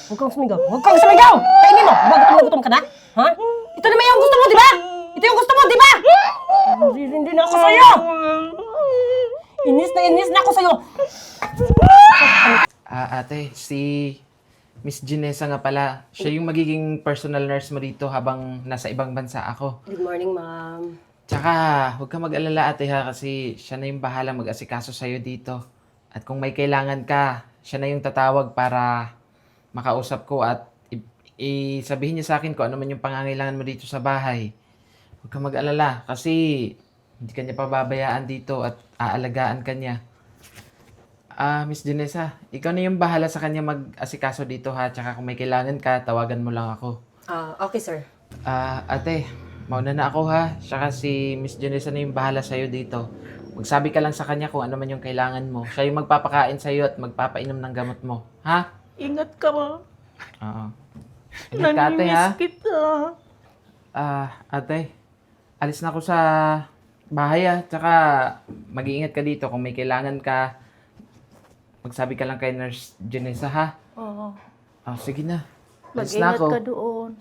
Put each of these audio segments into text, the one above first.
Huwag kang sumigaw. Huwag kang sumigaw! Kainin mo! Gutom ka na? Ha? Ito naman yung gusto mo, di ba? Ito yung gusto mo, di ba? Hindi na ako sa'yo! Inis na ako sa'yo! Ate, si Miss Ginesa nga pala. Siya yung magiging personal nurse mo dito habang nasa ibang bansa ako. Good morning, ma'am. Tsaka, huwag ka mag-alala ate ha kasi siya na yung bahala mag-asikaso sa'yo dito. At kung may kailangan ka, siya na yung tatawag para makausap ko at sabihin niya sa akin kung ano man yung pangangailangan mo dito sa bahay. Huwag ka mag-alala kasi hindi ka niya pababayaan dito at aalagaan ka niya. Miss Janessa, ikaw na yung bahala sa kanya mag-asikaso dito ha. Tsaka kung may kailangan ka, tawagan mo lang ako. Okay, sir. Ate, mauna na ako ha. Tsaka si Miss Janessa na yung bahala sa'yo dito. Magsabi ka lang sa kanya kung ano man yung kailangan mo. Siya yung magpapakain sa'yo at magpapainom ng gamot mo. Ha? Ingat ka, ma. Oo. Ingat ka ate ha. Namimiss kita. Ate, alis na ako sa bahay ha. Tsaka mag-iingat ka dito kung may kailangan ka. Magsabi ka lang kay Nurse Janessa ha. Oo. Sige na. Alis na Mag-ingat ako. ka doon.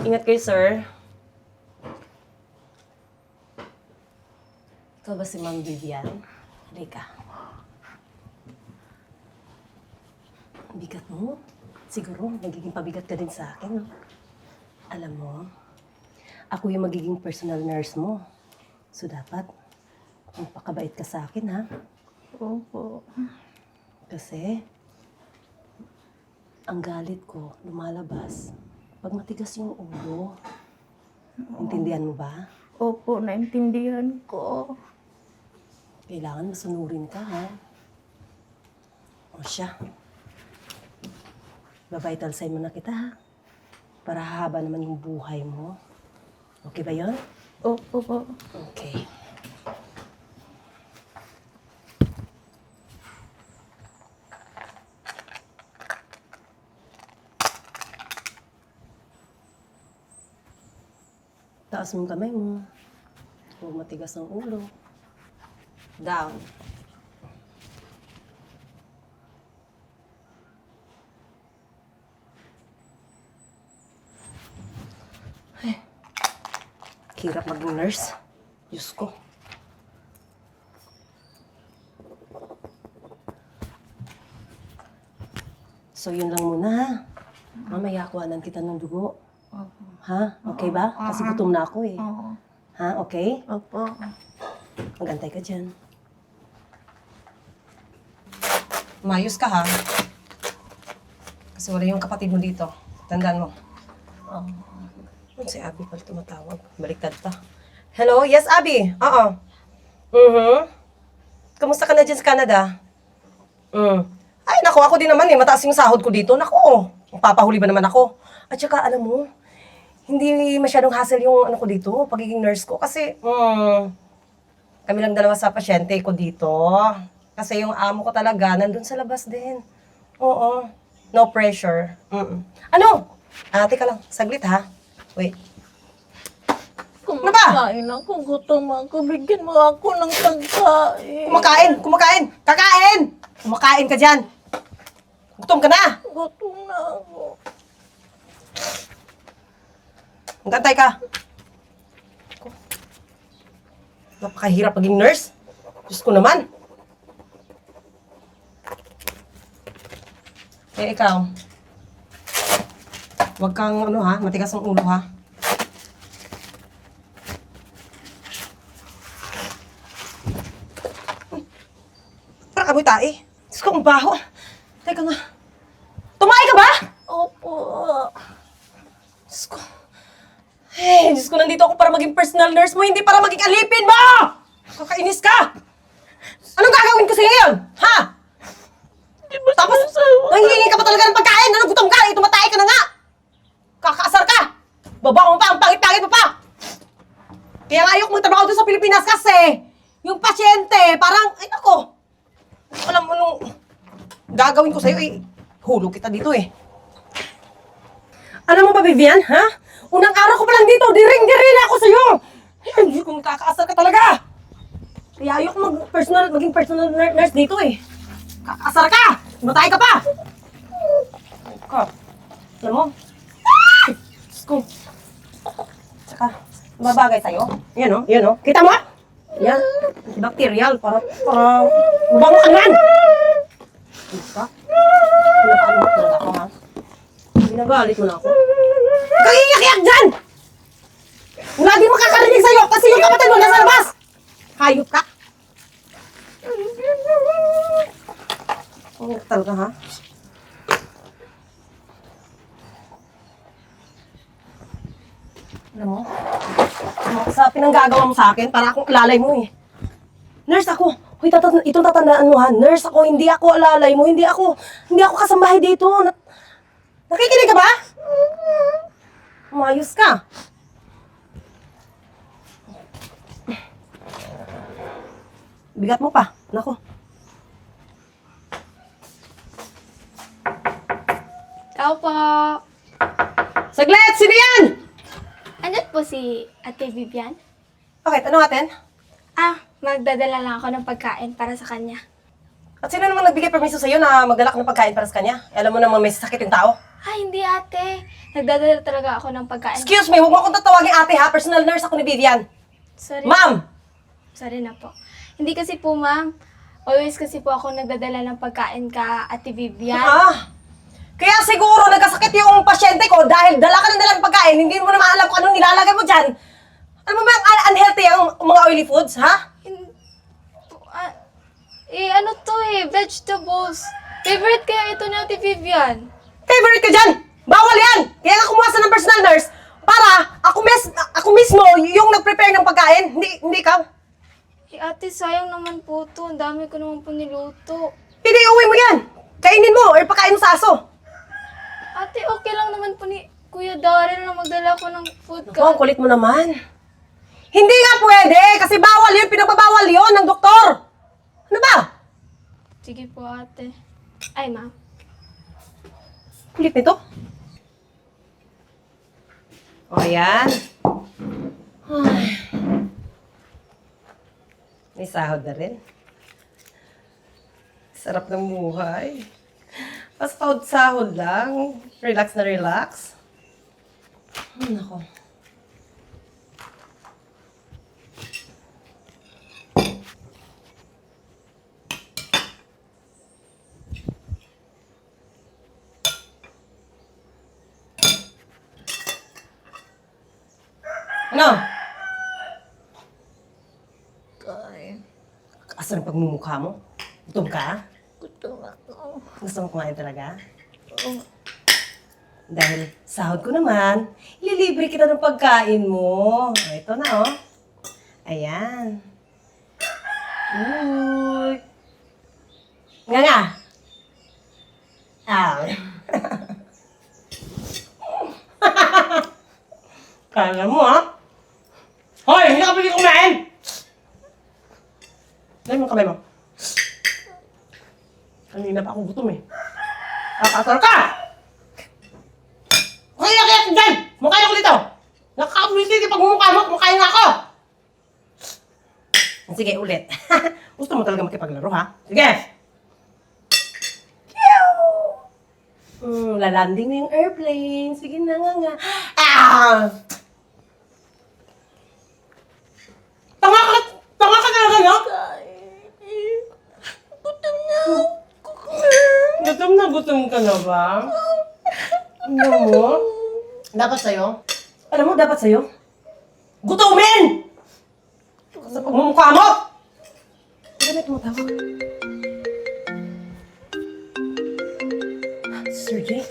Ingat kayo, sir. Ikaw ba si Ma'am Vivian? Halika. Bigat mo? Siguro, magiging pabigat ka din sa akin. No? Alam mo, ako yung magiging personal nurse mo. So, dapat, magpakabait ka sa akin, ha? Opo. Kasi, ang galit ko lumalabas pag matigas yung ulo. Intindihan mo ba? Opo, naintindihan ko. Kailangan masunurin ka, ha? O siya. Bavital sign mo na kita, ha? Para hahaba naman yung buhay mo. Okay ba yun? Opo po. Okay. Taas mo yung kamay mo. Huwag matigas ang ulo. Down. Ay. Hirap maging nurse. Diyos ko. So, yun lang muna, ha? Mamaya kuhanan kita ng dugo. Opo. Ha? Okay ba? Kasi gutom na ako, eh. Oo. Ha? Okay? Opo. Mag-antay ka dyan. Mayos ka, ha? Kasi wala yung kapatid mo dito. Tandaan mo. Si Abby pala tumatawag. Baliktad pa. Hello? Yes, Abby? Oo. Kamusta ka na dyan sa Canada? Ay, naku, ako din naman eh. Mataas yung sahod ko dito. Naku, papahuli ba naman ako? At saka, alam mo, hindi masyadong hassle yung ano ko dito, pagiging nurse ko. Kasi, kami lang dalawa sa pasyente ko dito. Kasi yung amo ko talaga, nandun sa labas din. Oo. No pressure. Ano? Teka lang, saglit ha. Wait. Ano ba? Kumakain ako, gutom ako. Bigyan mo ako ng pagkain. Kumakain! Kakain! Kumakain ka dyan. Gutom ka na. Gutom na ako. Magantay ka. Napakahirap maging nurse. Diyos ko naman. Eh, ikaw. Huwag kang, matigas ang ulo, ha? Parang amoy tae. Diyos ko, ang baho. Teka nga. Tumae ka ba? Opo. Diyos ko. Eh, Diyos ko, nandito ako para maging personal nurse mo, hindi para maging alipin mo! Kakainis ka! Anong gagawin ko sa'yo ngayon? Ha? Tapos, nanghihingi ka pa talaga ng pagkain. Anong gutom ka? Tumatay ka na nga! Kakaasar ka! Baba mo pa, ang pangit-pangit mo pa! Kaya nga ayoko magtrabaho doon sa Pilipinas kasi yung pasyente, parang, ay nako, alam mo nung gagawin ko sa'yo eh, hulog kita dito eh. Alam mo ba, Vivian, ha? Unang araw ko pa lang dito, diring-diri na ako sa'yo! Ay, hindi ko makakaasar ka talaga! Kaya ayoko maging personal nurse dito eh. Kakaasar ka! Matay ka pa! Ka. Alam mo? Diyos ko. Tsaka, mabagay sa'yo. Yan o, yan o. Kita mo? Yan. Antibacterial. Para mabango ka naman. Ka? Pinakaan mo talaga ako, ha? Ginagalit mo na ako. Huwag kang iyak-iyak dyan! Wala din makakarinig sa'yo kasi yung kapatid mo nasa labas! Hayop ka! Oh, talaga, ha? Alam mo? Sa pinanggagawa mo sa akin, para akong alalay mo eh. Nurse ako. Hoy, itong tatandaan mo ha. Nurse ako, hindi ako alalay mo. Hindi ako kasambahay dito. Nakikinig ka ba? Umayos ka. Bigat mo pa. Nako. Tao po. Saglit! Sino yan? Andyan po si Ate Vivian. Bakit? Ano atin? Magdadala lang ako ng pagkain para sa kanya. At sino namang nagbigay permiso sa'yo na magdala ka ng pagkain para sa kanya? Alam mo namang may sakit yung tao. Hindi ate. Nagdadala talaga ako ng pagkain. Excuse me, huwag mo akong tatawagin ate ha. Personal nurse ako ni Vivian. Sorry. Ma'am! Sorry na po. Hindi kasi po ma'am. Always kasi po ako nagdadala ng pagkain ka Ate Vivian. Kaya siguro nagkasakit yung pasyente ko dahil dala ka ng dalang pagkain, hindi mo naman alam kung anong nilalagay mo dyan. Ano mo ba ang unhealthy ang mga oily foods, ha? Ano to vegetables. Favorite kaya ito ni Ate Vivian. Favorite ka dyan! Bawal yan! Kaya nga kumuha sa ng personal nurse para ako mismo yung nag-prepare ng pagkain, hindi ikaw. Ate, sayang naman po to. Ang dami ko naman po niluto. Hindi, uwi mo yan! Kainin mo or pakain mo sa aso. Ate, okay lang naman po ni Kuya Daryl na magdala ko ng food Naku, ang ka. kulit mo naman. Hindi nga pwede kasi bawal yun, pinagbabawal yun ng doktor. Ano ba? Sige po, ate. Ay, ma'am. Kulit nito. O, ayan. Ay. May sahod na rin. Sarap ng buhay. Pas sahod lang. Relax na relax. Nako. Ano? Kain. Asan ang pagmumukha mo? Gutom ka? Gutom ako. Gusto mo kumain talaga? Oo. Dahil sahod ko naman, ililibre kita ng pagkain mo. Ito na, oh. Ayan. Uy. Nga nga. Kala mo, ha? Hoy! Hindi ka pwede kumain! Dahil mo kamay mo. Kanina pa ako gutom eh. Kakasar ka! Okay, iyak dyan! Mukha ako dito! Nakakabuliti pag mumukha mo, kumakain nga ako! Sige, ulit. Gusto mo talaga makipaglaro, ha? Sige! Lalanding na yung airplane. Sige na nga. Tanga ka talaga, no? Kain. Gutom na. Gutom ka na ba? Ano mo? Dapat sa'yo? Alam mo, dapat sa'yo? Gutumin! Sa pagmumukha mo! Bakit tumatawag? Sir Jay?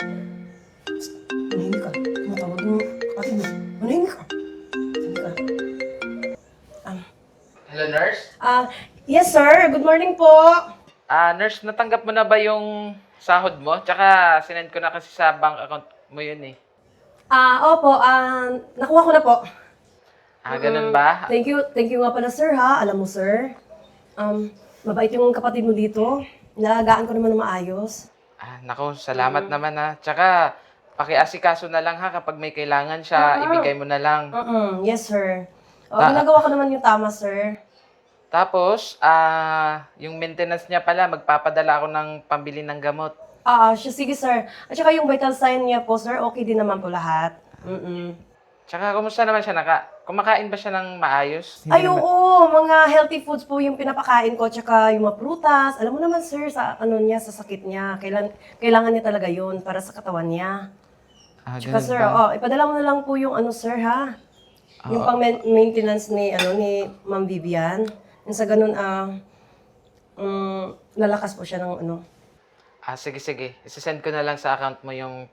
Manahimik ka. Tumatawag mo. Kapatid mo. Manahimik ka. Manahimik ka. Hello, nurse? Yes sir. Good morning po. Nurse, natanggap mo na ba yung sahod mo? Tsaka sinend ko na kasi sa bank account mo yun eh. Opo. Nakuha ko na po. Ganun ba? Thank you nga pala sir ha. Alam mo sir, mabait yung kapatid mo dito. Nalagaan ko naman ng maayos. Naku, salamat naman ha. Tsaka, pakiasikaso na lang ha kapag may kailangan siya, ibigay mo na lang. Yes sir. Ginagawa ko naman yung tama sir. Tapos, yung maintenance niya pala, magpapadala ako ng pambili ng gamot. Siya, sige sir. At saka yung vital sign niya po, sir, okay din naman po lahat. Tsaka, kumusta naman siya? Kumakain ba siya ng maayos? Ay, oo, mga healthy foods po yung pinapakain ko, tsaka yung mga prutas. Alam mo naman, sir, sa sa sakit niya, kailangan niya talaga yun para sa katawan niya. Tsaka, Ganun sir, ba? ipadala mo na lang po yung sir, ha? Yung pang maintenance ni Ma'am Vivian. Yung sa ganun, lalakas po siya ng Sige. Isisend ko na lang sa account mo yung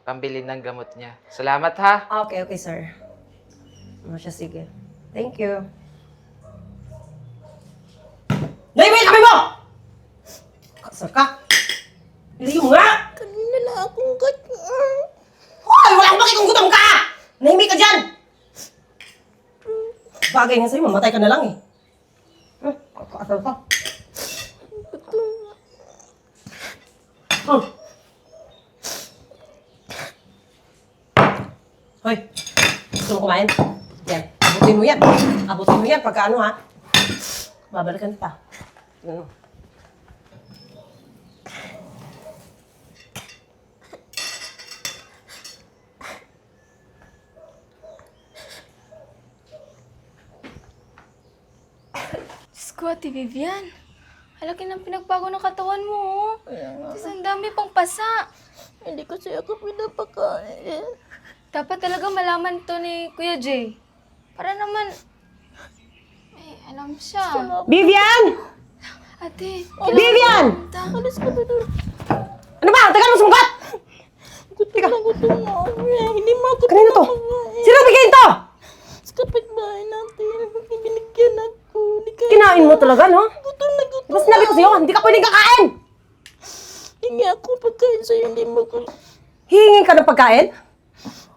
pambili ng gamot niya. Salamat, ha? Okay, sir. Siya, sige. Thank you. Nay, wait, kami mo! Kasar ka? Hindi mo nga! Kanina lang akong ganyan. Hoy, wala akong bakit kung gutom ka! Nahimik ka dyan! Bagay nga sa'yo, mamatay ka na lang eh. Kakasal ka. Hoy, gusto mo kumain? Yan, abutin mo yan. Abutin mo yan pagka ha. Babalikan pa. Ano? Diyos ko, Ate Vivian. Halaki ng pinagbago ng katawan mo, oh. Tapos ang dami pang pasa. Hindi kasi ako pinapakain. Dapat talaga malaman to ni Kuya Jay. Para naman, alam siya. Vivian! Ate, Vivian! Alis ka ba doon? Ano ba? Tagal mo sumagot! Gutom na gutom na ako. Hindi mo ako Kanino to? pinapakain. Sino bigyan to? Sa kapitbahay natin. Binigyan ako. Hindi ka... Kinain mo talaga, no? Gutom na gutom. Diba sinabi ko sa'yo, hindi ka pwedeng kakain! Hingi ako pagkain sa'yo. Hindi mo ko... Hihingi ka ng pagkain?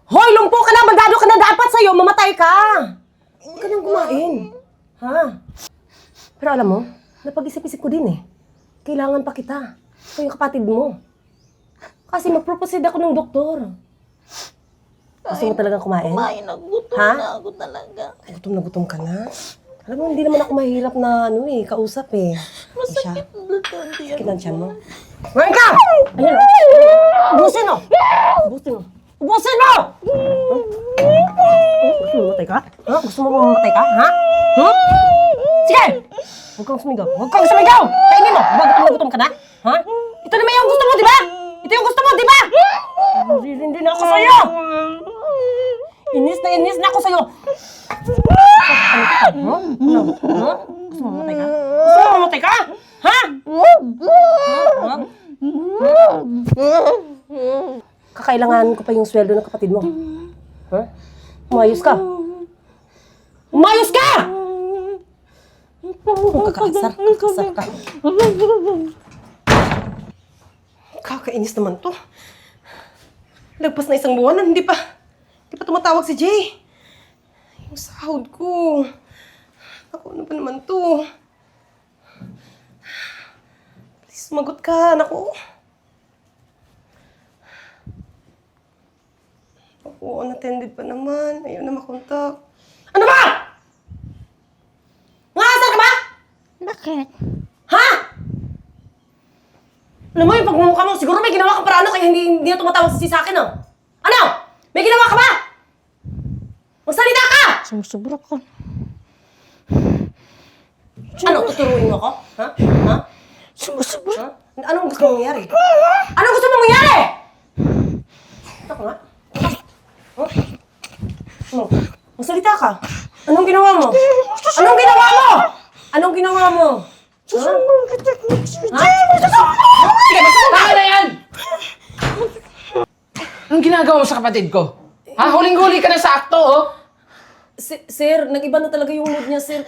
Hoy, lumpo ka na! Magdado ka na dapat sa'yo! Mamatay ka! Huwag ka nang kumain. Ha? Pero alam mo, napag-isip-isip ko din eh. Kailangan pa kita. Ito yung kapatid mo. Kasi mag-proceed ako ng doktor. Gusto mo talagang kumain? Kumain ako. Gutom Ha? na ako talaga. Gutom na gutom ka na? Alam mo, hindi naman ako mahirap na kausap eh. Masakit na ito. Hindi Sakit ang tiyan mo. Ngayon ka! Ayan o. Ubusin mo! Ubusin mo! Ubusin mo! Gusto mo mamatay ka? Ha? Gusto mo mamatay ka? Ha? Sige! Huwag kang sumigaw. Huwag kang sumigaw! Kainin mo! Gutom ka na? Ha? Ito naman yung gusto mo, di ba? Ito yung gusto mo, di ba? Hindi na ako sa'yo! Inis na ako sa'yo! Ano ka? Ha? Ano? Ha? Gusto mo mamatay ka? Gusto mo mamatay ka? Ha? Ha? Kakailangan ko pa yung sweldo ng kapatid mo. Ha? Umayos ka! Umayos ka! Kakasar ka. Kakainis naman to. Lagpas na isang buwan, hindi pa tumatawag si Jay. Yung sahod ko. Ako, ano ba naman to? Please, sumagot ka, naku. Ako, unattended pa naman. Ayaw na makontak. Ano ba? Nangasal ka ba? Bakit? Ha? Alam mo yung pagmumukha mo, siguro may ginawa kang parano kaya hindi na tumatawag sa akin, oh. Ano? May ginawa ka ba? Magsalita ka! Sumusubra ka. Ano, tuturuin mo ako? Ha? Ha? Sumusubra. Ha? Anong gusto mong mangyari? Anong gusto mong mangyari? Ito ka nga. Huh? Ano? Magsalita ka. Anong ginawa mo? Anong ginawa mo? Anong ginawa mo? Ha? Ha? Sige, Tama na yan! Anong ginagawa mo sa kapatid ko? Ha? Huling-huli ka na sa akto, oh! Sir, nag-iba na talaga yung mood niya, sir.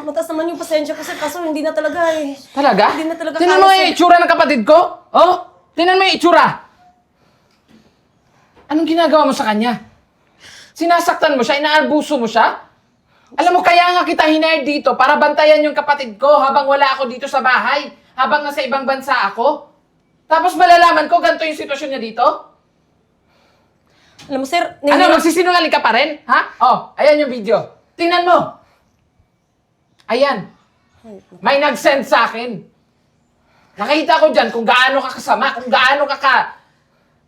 Mataas naman yung pasensya ko, sir. Kaso hindi na talaga eh. Talaga? Hindi na talaga Tingnan kaya, mo sir. yung itsura ng kapatid ko? Oh? Tingnan mo yung itsura! Anong ginagawa mo sa kanya? Sinasaktan mo siya? Inaabuso mo siya? Alam mo, kaya nga kita hinayad dito para bantayan yung kapatid ko habang wala ako dito sa bahay. Habang nasa ibang bansa ako. Tapos malalaman ko ganito yung sitwasyon niya dito? Alam mo, sir, Ano, magsisinungaling ka pa rin? Ha? Oh, ayan yung video. Tingnan mo. Ayan. May nag-send sa akin. Nakita ko dyan kung gaano ka kasama, kung gaano ka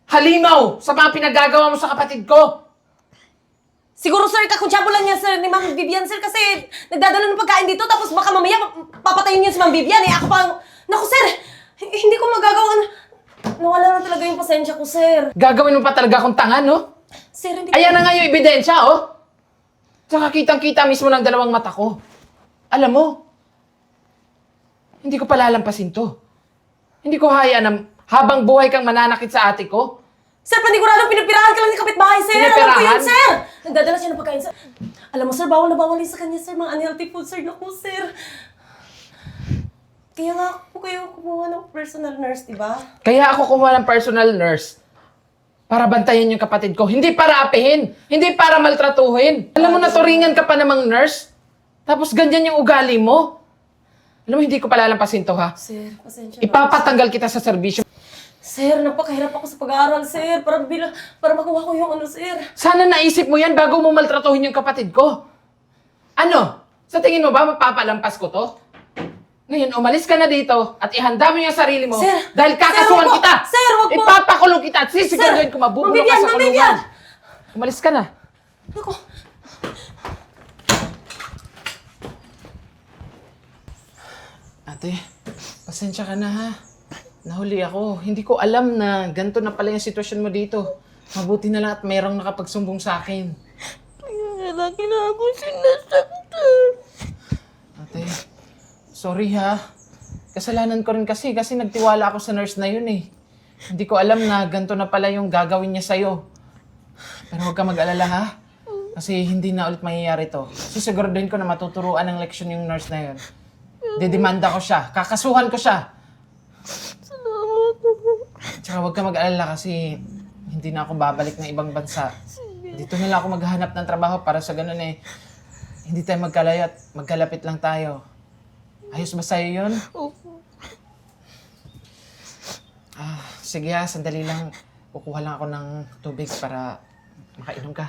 halimaw sa mga pinagagawa mo sa kapatid ko. Siguro, sir, kakuntsabo lang yan, sir, ni Ma'am Vivian, sir, kasi nagdadala ng pagkain dito, tapos baka mamaya papatayin niyo si Ma'am Vivian, eh. Ako pa, naku, sir, hindi ko magagawa. Nawala na talaga yung pasensya ko, sir. Gagawin mo pa talaga akong tanga, no? Sir, hindi Ayan na nga yung ebidensya, oh. Tsaka kitang-kita mismo ng dalawang mata ko. Alam mo, hindi ko palalampasin to. Hindi ko hayaan na habang buhay kang mananakit sa ate ko. Sir, paniguradong pinipirahan ka lang ni kapitbahay, sir. Alam ko Pinipirahan? yun, sir. Nagdadala siya ng pagkain, sir. Alam mo, sir, bawal na bawal yun sa kanya, sir. Mga unhealthy food, sir. Naku, sir. Kaya nga ako kayo kumuha ng personal nurse, di ba? Kaya ako kumuha ng personal nurse para bantayan yung kapatid ko. Hindi para apihin. Hindi para maltratuhin. Alam mo, naturingan ka pa namang nurse. Tapos ganyan yung ugali mo. Alam mo, hindi ko palalampasin to, ha? Sir, pasensya na. Ipapatanggal kita sa serbisyo. Sir, napakahirap ako sa pag-aaral, sir. Para makuha ko yung ano, sir. Sana naisip mo yan bago mo maltratuhin yung kapatid ko. Ano? Sa tingin mo ba mapapalampas ko to? Ngayon, umalis ka na dito at ihanda mo yung sarili mo Sir! dahil kakasuhan Sir, wag po! kita! Sir, wag po! Ipapakulong kita at sisiguraduhin ko mabubulong ka sa Ma'am Vivian! kulungan. Umalis ka na. Naku. Ate, pasensya ka na ha. Nahuli ako. Hindi ko alam na ganito na pala yung sitwasyon mo dito. Mabuti na lang at mayroong nakapagsumbong sa akin. Kaya lagi na ako sinasaktan. Ate, sorry ha. Kasalanan ko rin kasi nagtiwala ako sa nurse na yun eh. Hindi ko alam na ganito na pala yung gagawin niya sa'yo. Pero huwag ka mag-alala ha. Kasi hindi na ulit mangyayari to. Sisiguraduhin ko na matuturuan ng leksyon yung nurse na yun. Didemanda ko siya. Kakasuhan ko siya. Salamat. Tsaka huwag ka mag-alala kasi hindi na ako babalik ng ibang bansa. Dito na lang ako maghahanap ng trabaho para sa ganun eh. Hindi tayo magkalayo at magkalapit lang tayo. Ayos ba sa'yo yun? Opo. Sige sandali lang. Kukuha lang ako ng tubig para makainom ka.